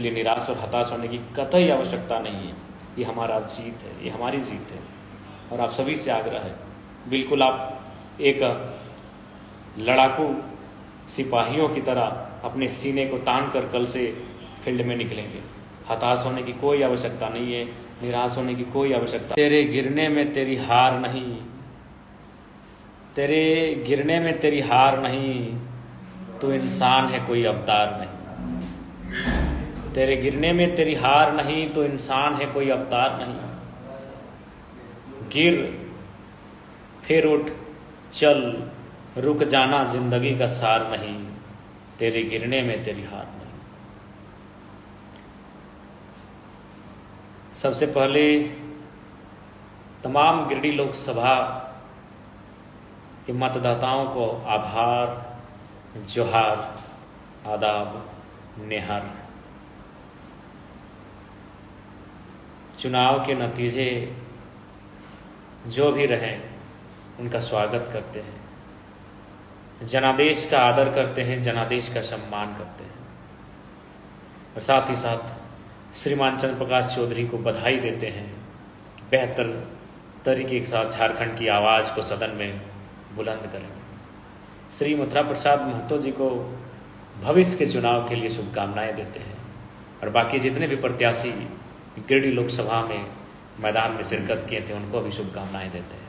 इसलिए निराश और हताश होने की कतई आवश्यकता नहीं है। ये हमारा जीत है, ये हमारी जीत है। और आप सभी से आग्रह है, बिल्कुल आप एक लड़ाकू सिपाहियों की तरह अपने सीने को तान कर कल से फील्ड में निकलेंगे। हताश होने की कोई आवश्यकता नहीं है, निराश होने की कोई आवश्यकता। तेरे गिरने में तेरी हार नहीं, तेरे गिरने में तेरी हार नहीं, तू इंसान है कोई अवतार नहीं। तेरे गिरने में तेरी हार नहीं, तो इंसान है कोई अवतार नहीं। गिर फिर उठ चल, रुक जाना जिंदगी का सार नहीं, तेरे गिरने में तेरी हार नहीं। सबसे पहले तमाम गिरिडीह लोकसभा के मतदाताओं को आभार, जोहार, आदाब, नेहर। चुनाव के नतीजे जो भी रहें उनका स्वागत करते हैं, जनादेश का आदर करते हैं, जनादेश का सम्मान करते हैं और साथ ही साथ श्रीमान चंद्र प्रकाश चौधरी को बधाई देते हैं। बेहतर तरीके के साथ झारखंड की आवाज़ को सदन में बुलंद करेंगे। श्री मथुरा प्रसाद महतो जी को भविष्य के चुनाव के लिए शुभकामनाएं देते हैं और बाकी जितने भी प्रत्याशी गिरिडीह लोकसभा में मैदान में शिरकत किए थे उनको भी शुभकामनाएं देते हैं।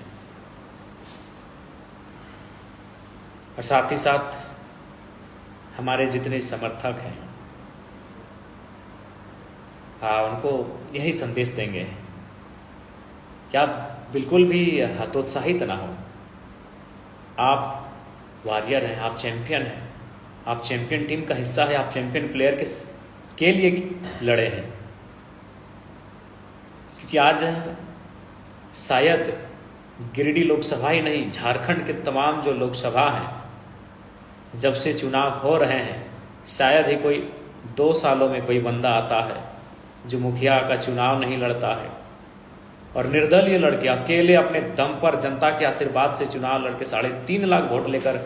और साथ ही साथ हमारे जितने समर्थक हैं, उनको यही संदेश देंगे कि आप बिल्कुल भी हतोत्साहित ना हो। आप वॉरियर हैं, आप चैंपियन हैं, आप चैंपियन टीम का हिस्सा है, आप चैंपियन प्लेयर के लिए लड़े हैं। क्योंकि आज शायद गिरिडीह लोकसभा ही नहीं, झारखंड के तमाम जो लोकसभा हैं, जब से चुनाव हो रहे हैं, शायद ही कोई 2 सालों में कोई बंदा आता है जो मुखिया का चुनाव नहीं लड़ता है और निर्दलीय लड़के अकेले अपने दम पर जनता के आशीर्वाद से चुनाव लड़के 3.5 लाख वोट लेकर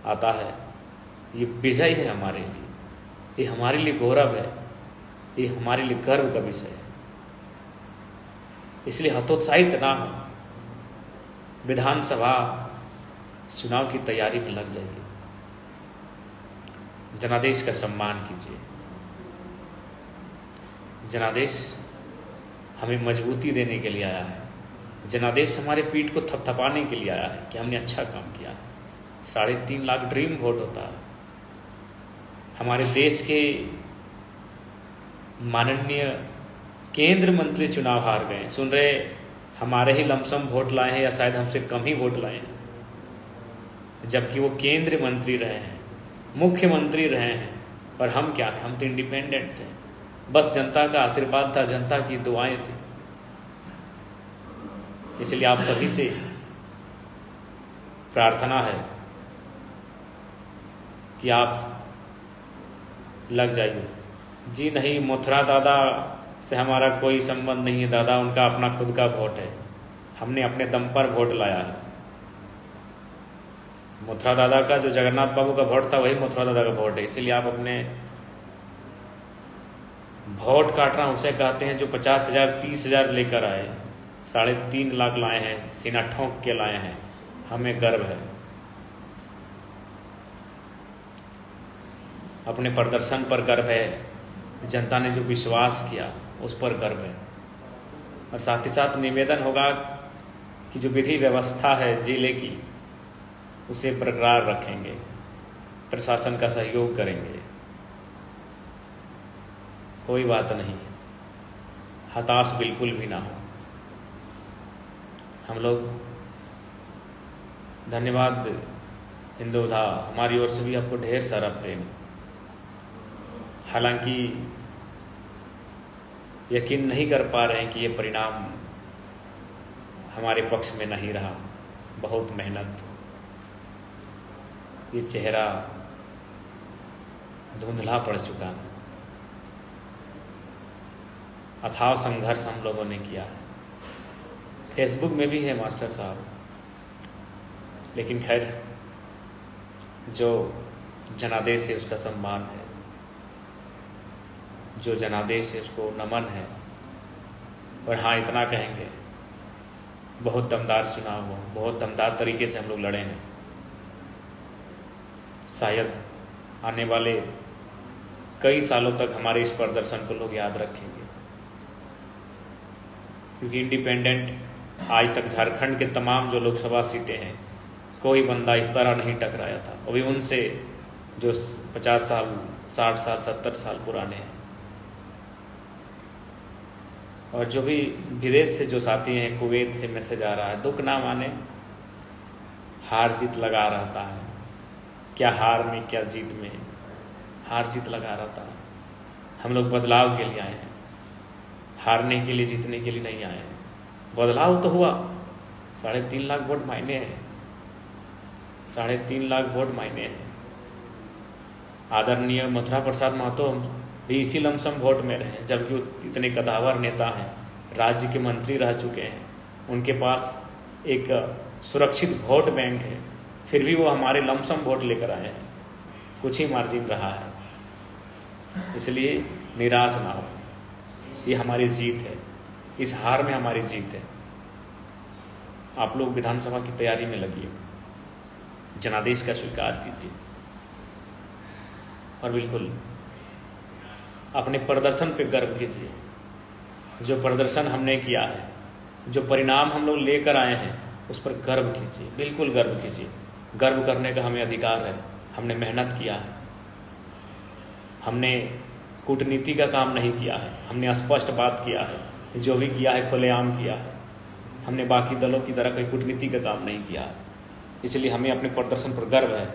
आता है। ये विजय है हमारे लिए, ये हमारे लिए गौरव है, ये हमारे लिए गर्व का विषय है। इसलिए हतोत्साहित ना हो, विधानसभा चुनाव की तैयारी में लग जाइए, जनादेश का सम्मान कीजिए। जनादेश हमें मजबूती देने के लिए आया है, जनादेश हमारे पीठ को थपथपाने के लिए आया है कि हमने अच्छा काम किया है। 3.5 लाख ड्रीम वोट होता है। हमारे देश के माननीय केंद्र मंत्री चुनाव हार गए, सुन रहे हमारे ही लमसम वोट लाए हैं या शायद हमसे कम ही वोट लाए हैं, जबकि वो केंद्रीय मंत्री रहे हैं, मुख्यमंत्री रहे हैं। और हम क्या हैं, हम तो इंडिपेंडेंट थे, बस जनता का आशीर्वाद था, जनता की दुआएं थी। इसलिए आप सभी से प्रार्थना है कि आप लग जाइए। जी नहीं, मथुरा दादा से हमारा कोई संबंध नहीं है, दादा उनका अपना खुद का वोट है, हमने अपने दम पर वोट लाया है। मथुरा दादा का जो जगन्नाथ बाबू का वोट था वही मथुरा दादा का वोट है। इसीलिए आप अपने वोट काटना उसे कहते हैं जो 50,000 30,000 लेकर आए, 3.5 लाख लाए हैं, सीना ठोंक के लाए हैं। हमें गर्व है, अपने प्रदर्शन पर गर्व है, जनता ने जो विश्वास किया उस पर गर्व है। और साथ ही साथ निवेदन होगा कि जो विधि व्यवस्था है जिले की उसे बरकरार रखेंगे, प्रशासन का सहयोग करेंगे। कोई बात नहीं, हताश बिल्कुल भी ना हो। हम लोग धन्यवाद हिंदुधा, हमारी ओर से भी आपको ढेर सारा प्रेम। हालांकि यकीन नहीं कर पा रहे हैं कि ये परिणाम हमारे पक्ष में नहीं रहा। बहुत मेहनत, ये चेहरा धुंधला पड़ चुका है। अथाह संघर्ष हम लोगों ने किया है, फेसबुक में भी है मास्टर साहब, लेकिन खैर जो जनादेश है उसका सम्मान है। जो जनादेश है उसको नमन है। और हाँ, इतना कहेंगे, बहुत दमदार चुनाव हुआ, बहुत दमदार तरीके से हम लोग लड़े हैं। शायद आने वाले कई सालों तक हमारे इस प्रदर्शन को लोग याद रखेंगे, क्योंकि इंडिपेंडेंट आज तक झारखंड के तमाम जो लोकसभा सीटें हैं, कोई बंदा इस तरह नहीं टकराया था। अभी उनसे जो 50 साल, 60 साल, 70 साल पुराने हैं, और जो भी विदेश से जो साथी हैं, कुवैत से मैसेज आ रहा है, दुख ना माने, हार जीत लगा रहता है। क्या हार में क्या जीत में, हार जीत लगा रहता है। हम लोग बदलाव के लिए आए हैं, हारने के लिए, जीतने के लिए नहीं आए हैं। बदलाव तो हुआ, 3.5 लाख वोट मायने हैं, 3.5 लाख वोट मायने हैं। आदरणीय मथुरा प्रसाद महतो भी इसी लमसम वोट में रहे, जबकि इतने कदावर नेता हैं, राज्य के मंत्री रह चुके हैं, उनके पास एक सुरक्षित वोट बैंक है, फिर भी वो हमारे लमसम वोट लेकर आए हैं। कुछ ही मार्जिन रहा है, इसलिए निराश ना हो, ये हमारी जीत है, इस हार में हमारी जीत है। आप लोग विधानसभा की तैयारी में लगिए, जनादेश का स्वीकार कीजिए, और बिल्कुल अपने प्रदर्शन पे गर्व कीजिए। जो प्रदर्शन हमने किया है, जो परिणाम हम लोग लेकर आए हैं, उस पर गर्व कीजिए, बिल्कुल गर्व कीजिए। गर्व करने का हमें अधिकार है। हमने मेहनत किया है, हमने कूटनीति का काम नहीं किया है, हमने स्पष्ट बात किया है, जो भी किया है खुलेआम किया है। हमने बाकी दलों की तरह कोई कूटनीति का काम नहीं किया है, इसलिए हमें अपने प्रदर्शन पर गर्व है,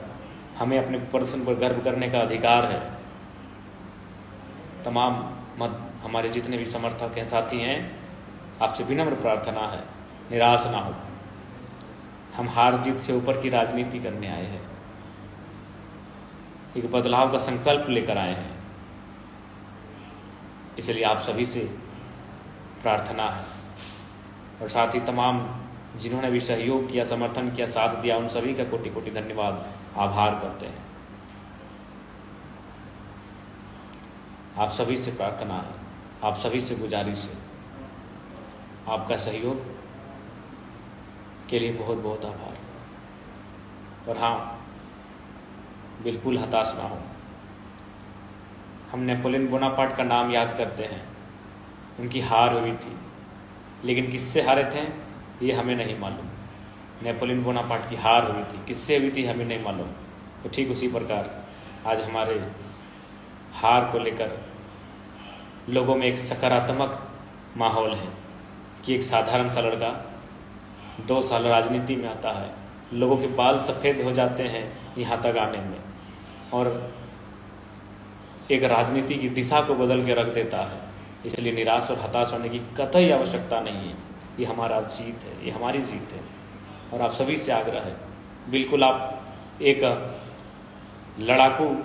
हमें अपने प्रदर्शन पर गर्व करने का अधिकार है। तमाम हमारे जितने भी समर्थक हैं, साथी हैं, आपसे विनम्र प्रार्थना है, निराश ना हो। हम हार जीत से ऊपर की राजनीति करने आए हैं, एक बदलाव का संकल्प लेकर आए हैं, इसलिए आप सभी से प्रार्थना है। और साथ ही तमाम जिन्होंने भी सहयोग किया, समर्थन किया, साथ दिया, उन सभी का कोटि कोटि धन्यवाद, आभार करते हैं। आप सभी से प्रार्थना है, आप सभी से गुजारिश है, आपका सहयोग के लिए बहुत बहुत आभार। और हाँ, बिल्कुल हताश ना हो। हम नेपोलियन बोनापार्ट का नाम याद करते हैं, उनकी हार हुई थी, लेकिन किससे हारे थे ये हमें नहीं मालूम। नेपोलियन बोनापार्ट की हार हुई थी, किससे हुई थी हमें नहीं मालूम। तो ठीक उसी प्रकार आज हमारे हार को लेकर लोगों में एक सकारात्मक माहौल है कि एक साधारण सा लड़का 2 साल राजनीति में आता है, लोगों के बाल सफ़ेद हो जाते हैं यहाँ तक आने में, और एक राजनीति की दिशा को बदल के रख देता है। इसलिए निराश और हताश होने की कतई आवश्यकता नहीं है। ये हमारा जीत है, ये हमारी जीत है। और आप सभी से आग्रह है, बिल्कुल आप एक लड़ाकू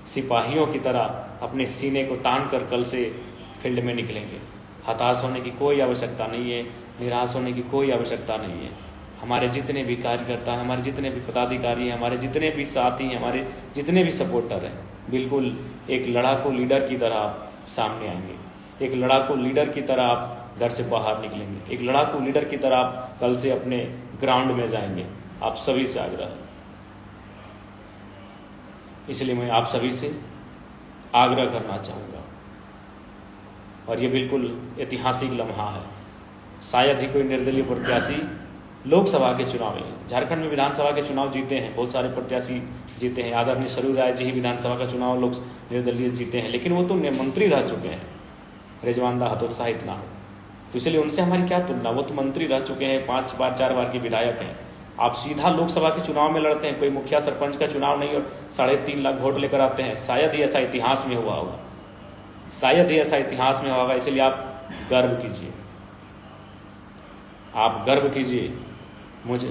सिपाहियों की तरह अपने सीने को तान कर कल से फील्ड में निकलेंगे। हताश होने की कोई आवश्यकता नहीं है, निराश होने की कोई आवश्यकता नहीं है। हमारे जितने भी कार्यकर्ता हैं, हमारे जितने भी पदाधिकारी हैं, हमारे जितने भी साथी हैं, हमारे जितने भी सपोर्टर हैं, बिल्कुल एक लड़ाकू लीडर की तरह आप सामने आएंगे, एक लड़ाकू लीडर की तरह आप घर से बाहर निकलेंगे, एक लड़ाकू लीडर की तरह आप कल से अपने ग्राउंड में जाएंगे। आप सभी से आग्रह है, इसलिए मैं आप सभी से आग्रह करना चाहूँगा। और ये बिल्कुल ऐतिहासिक लम्हा है। शायद ही कोई निर्दलीय प्रत्याशी लोकसभा के चुनाव में, झारखंड में विधानसभा के चुनाव जीते हैं, बहुत सारे प्रत्याशी जीते हैं। आदरणीय सरयू राय जी ही विधानसभा का चुनाव लोग निर्दलीय जीते हैं, लेकिन वो तो मंत्री रह चुके हैं। रिजवान दा हतोत्साहित ना हो, तो इसलिए उनसे हमारी क्या तुलना, वो तो मंत्री रह चुके हैं, 5 बार 4 बार के विधायक हैं। आप सीधा लोकसभा के चुनाव में लड़ते हैं, कोई मुखिया सरपंच का चुनाव नहीं, और 3.5 लाख वोट लेकर आते हैं। शायद ही ऐसा इतिहास में हुआ होगा, शायद ही ऐसा इतिहास में होगा। इसलिए आप गर्व कीजिए, आप गर्व कीजिए। मुझे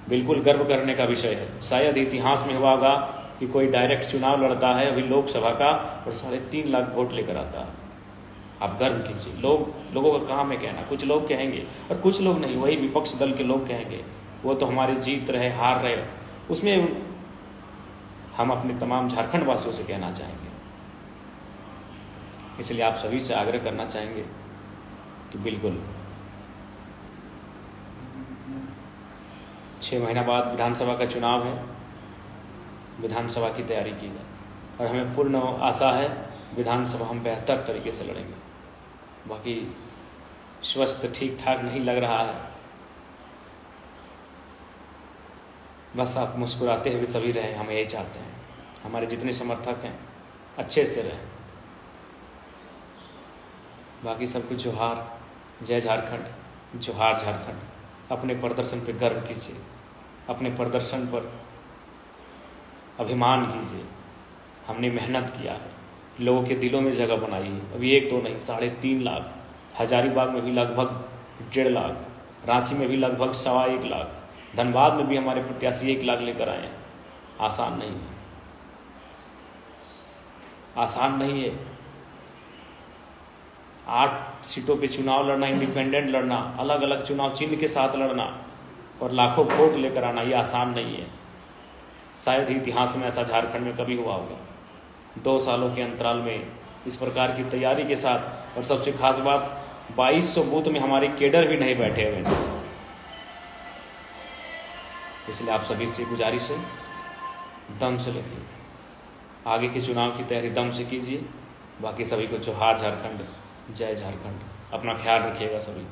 बिल्कुल गर्व करने का विषय है। शायद इतिहास में हुआ होगा कि कोई डायरेक्ट चुनाव लड़ता है अभी लोकसभा का और 3.5 लाख वोट लेकर आता है। आप गर्व कीजिए। लोगों का काम है कहना, कुछ लोग कहेंगे और कुछ लोग नहीं, वही विपक्ष दल के लोग कहेंगे वो तो हमारे जीत रहे, हार रहे। उसमें हम अपने तमाम झारखंड वासियों से कहना चाहेंगे इसलिए आप सभी से आग्रह करना चाहेंगे कि बिल्कुल 6 महीना बाद विधानसभा का चुनाव है, विधानसभा की तैयारी की जाए और हमें पूर्ण आशा है विधानसभा हम बेहतर तरीके से लड़ेंगे। बाकी स्वास्थ्य ठीक ठाक नहीं लग रहा है, बस आप मुस्कुराते हुए सभी रहें, हम यही चाहते हैं। हमारे जितने समर्थक हैं अच्छे से रहें। बाकी सबको जोहार, जय झारखंड, जोहार झारखंड। अपने प्रदर्शन पर गर्व कीजिए, अपने प्रदर्शन पर अभिमान कीजिए। हमने मेहनत किया है, लोगों के दिलों में जगह बनाई है। अभी 1-2 नहीं, 3.5 लाख, हजारीबाग में भी लगभग 1.5 लाख, रांची में भी लगभग 1.25 लाख, धनबाद में भी हमारे प्रत्याशी 1 लाख लेकर आए हैं। आसान नहीं है, आसान नहीं है। 8 सीटों पे चुनाव लड़ना, इंडिपेंडेंट लड़ना, अलग अलग चुनाव चिन्ह के साथ लड़ना और लाखों वोट लेकर आना, ये आसान नहीं है। शायद ही इतिहास में ऐसा झारखंड में कभी हुआ होगा। 2 सालों के अंतराल में इस प्रकार की तैयारी के साथ, और सबसे खास बात 2200 बूथ में हमारे केडर भी नहीं बैठे हुए थे। इसलिए आप सभी से गुजारिश है, दम से लगिए, आगे के चुनाव की तैयारी दम से कीजिए। बाकी सभी को जोहार झारखंड, जय झारखंड। अपना ख्याल रखिएगा सभी।